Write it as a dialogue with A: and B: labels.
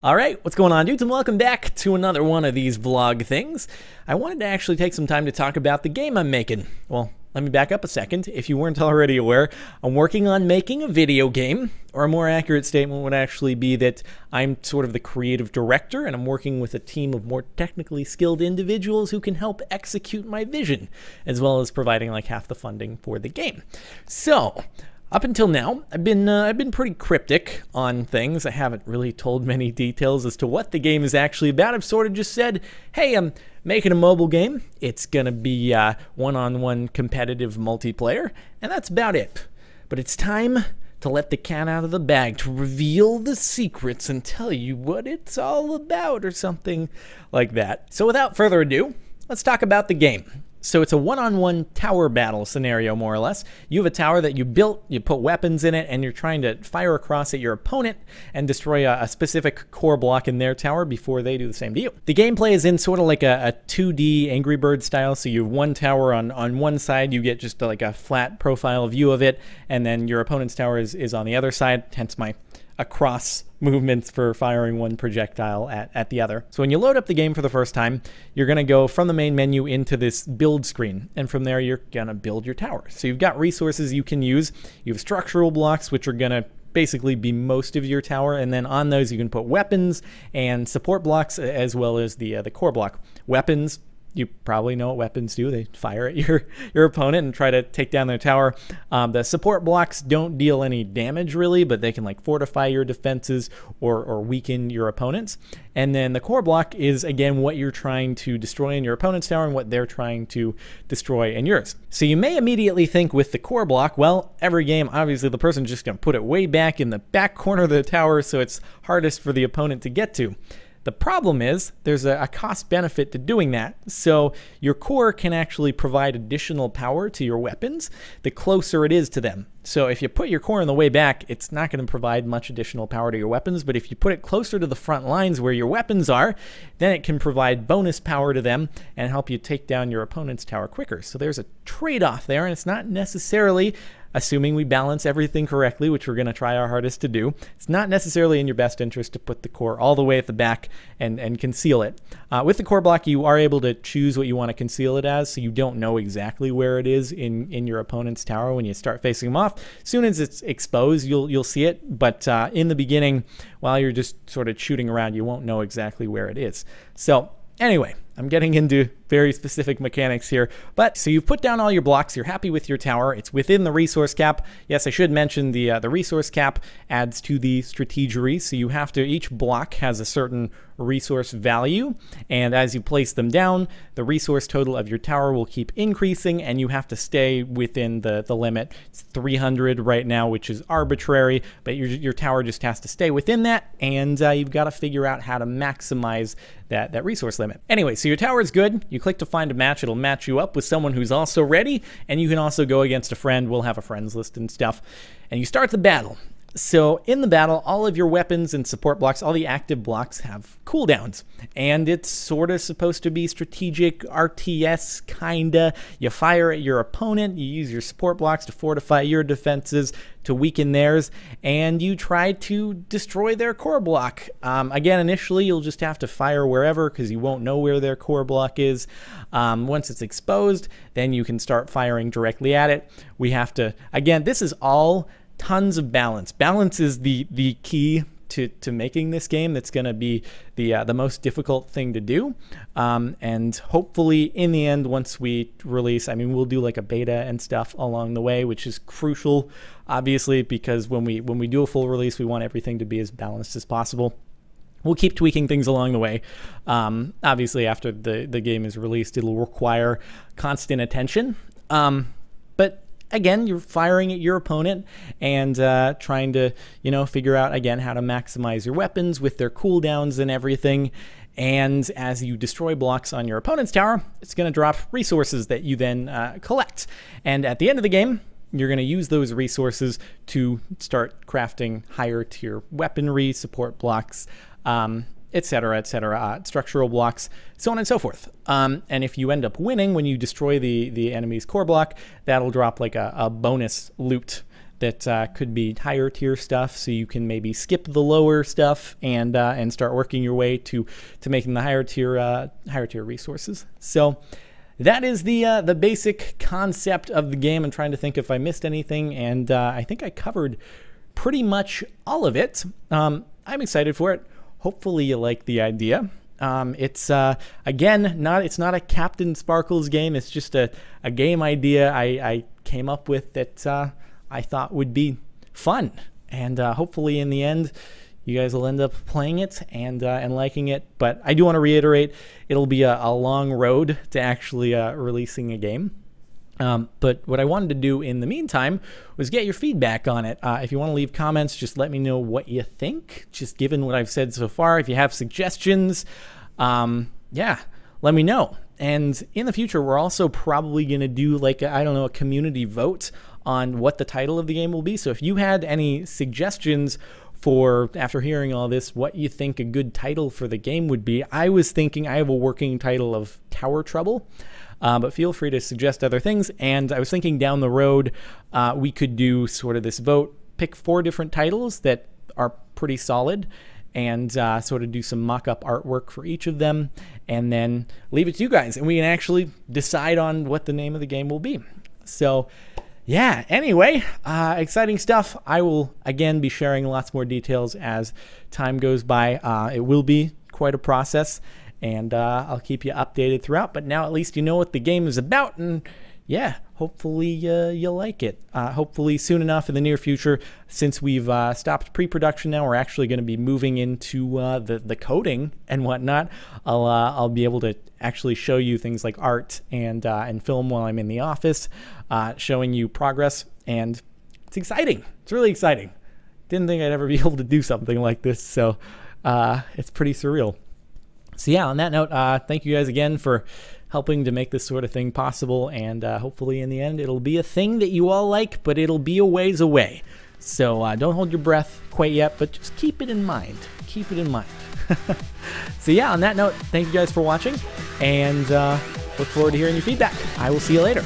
A: Alright, what's going on, dudes, and welcome back to another one of these vlog things. I wanted to actually take some time to talk about the game I'm making. Well, let me back up a second. If you weren't already aware, I'm working on making a video game, or a more accurate statement would actually be that I'm sort of the creative director, and I'm working with a team of more technically skilled individuals who can help execute my vision, as well as providing like half the funding for the game. So, up until now, I've been pretty cryptic on things. I haven't really told many details as to what the game is actually about. I've sort of just said, hey, I'm making a mobile game. It's gonna be one-on-one competitive multiplayer, and that's about it. But it's time to let the cat out of the bag, to reveal the secrets and tell you what it's all about, or something like that. So without further ado, let's talk about the game. So it's a one-on-one tower battle scenario, more or less. You have a tower that you built, you put weapons in it, and you're trying to fire across at your opponent and destroy a specific core block in their tower before they do the same to you. The gameplay is in sort of like a 2D Angry Bird style, so you have one tower on one side, you get just like a flat profile view of it, and then your opponent's tower is on the other side, hence my across movements for firing one projectile at the other. So when you load up the game for the first time, you're going to go from the main menu into this build screen, and from there you're going to build your tower. So you've got resources you can use. You have structural blocks, which are going to basically be most of your tower, and then on those you can put weapons and support blocks, as well as the core block. Weapons, you probably know what weapons do. They fire at your opponent and try to take down their tower. The support blocks don't deal any damage really, but they can like fortify your defenses or weaken your opponents. And then the core block is, again, what you're trying to destroy in your opponent's tower and what they're trying to destroy in yours. So you may immediately think with the core block, well, every game, obviously the person's just going to put it way back in the back corner of the tower, so it's hardest for the opponent to get to. The problem is there's a cost benefit to doing that. So your core can actually provide additional power to your weapons the closer it is to them. So if you put your core in the way back, it's not going to provide much additional power to your weapons, but if you put it closer to the front lines where your weapons are, then it can provide bonus power to them and help you take down your opponent's tower quicker. So there's a trade-off there, and it's not necessarily, assuming we balance everything correctly, which we're going to try our hardest to do, it's not necessarily in your best interest to put the core all the way at the back and conceal it. With the core block, you are able to choose what you want to conceal it as, so you don't know exactly where it is in your opponent's tower when you start facing them off. As soon as it's exposed, you'll see it, but in the beginning, while you're just sort of shooting around, you won't know exactly where it is. So anyway, I'm getting into very specific mechanics here, but so you've put down all your blocks, you're happy with your tower, it's within the resource cap. Yes, I should mention the resource cap adds to the strategery, so you have to, each block has a certain resource value, and as you place them down, the resource total of your tower will keep increasing, and you have to stay within the limit. It's 300 right now, which is arbitrary, but your tower just has to stay within that, and you've got to figure out how to maximize that resource limit. Anyway, so your tower is good. You click to find a match. It'll match you up with someone who's also ready, and you can also go against a friend. We'll have a friends list and stuff. And you start the battle. So in the battle, all of your weapons and support blocks, all the active blocks have cooldowns, and it's sort of supposed to be strategic RTS kinda. You fire at your opponent, you use your support blocks to fortify your defenses, to weaken theirs, and you try to destroy their core block. Again, initially you'll just have to fire wherever because you won't know where their core block is. Once it's exposed, then you can start firing directly at it. We have to, again, this is all tons of balance. Balance is the key to making this game. That's going to be the most difficult thing to do. And hopefully in the end, once we release, I mean, we'll do like a beta and stuff along the way, which is crucial, obviously, because when we do a full release, we want everything to be as balanced as possible. We'll keep tweaking things along the way. Obviously, after the game is released, it'll require constant attention. But again, you're firing at your opponent and trying to, figure out, again, how to maximize your weapons with their cooldowns and everything. And as you destroy blocks on your opponent's tower, it's going to drop resources that you then collect. And at the end of the game, you're going to use those resources to start crafting higher tier weaponry, support blocks, etc., structural blocks, so on and so forth. And if you end up winning when you destroy the enemy's core block, that'll drop like a bonus loot that could be higher tier stuff, so you can maybe skip the lower stuff and start working your way to making the higher tier resources. So that is the basic concept of the game. I'm trying to think if I missed anything, and I think I covered pretty much all of it. I'm excited for it. Hopefully you like the idea. It's again, it's not a CaptainSparklez game. It's just a game idea I came up with that I thought would be fun, and hopefully in the end you guys will end up playing it and liking it. But I do want to reiterate, it'll be a long road to actually releasing a game. But what I wanted to do in the meantime was get your feedback on it. If you want to leave comments, just let me know what you think, just given what I've said so far. If you have suggestions, yeah, let me know. And in the future, we're also probably going to do like, I don't know, a community vote on what the title of the game will be. So if you had any suggestions for, after hearing all this, what you think a good title for the game would be, I was thinking I have a working title of Tower Trouble. But feel free to suggest other things. And I was thinking down the road, we could do sort of this vote, pick 4 different titles that are pretty solid, and sort of do some mock-up artwork for each of them, and then leave it to you guys, and we can actually decide on what the name of the game will be. So yeah, anyway, exciting stuff. I will, again, be sharing lots more details as time goes by. It will be quite a process, and I'll keep you updated throughout, but now at least you know what the game is about, and yeah, hopefully you'll like it. Hopefully soon enough in the near future, since we've stopped pre-production now, we're actually going to be moving into the coding and whatnot. I'll be able to actually show you things like art and film while I'm in the office, showing you progress, and it's exciting. It's really exciting. Didn't think I'd ever be able to do something like this, so it's pretty surreal. So yeah, on that note, thank you guys again for helping to make this sort of thing possible, and hopefully in the end it'll be a thing that you all like, but it'll be a ways away. So don't hold your breath quite yet, but just keep it in mind. Keep it in mind. So yeah, on that note, thank you guys for watching, and look forward to hearing your feedback. I will see you later.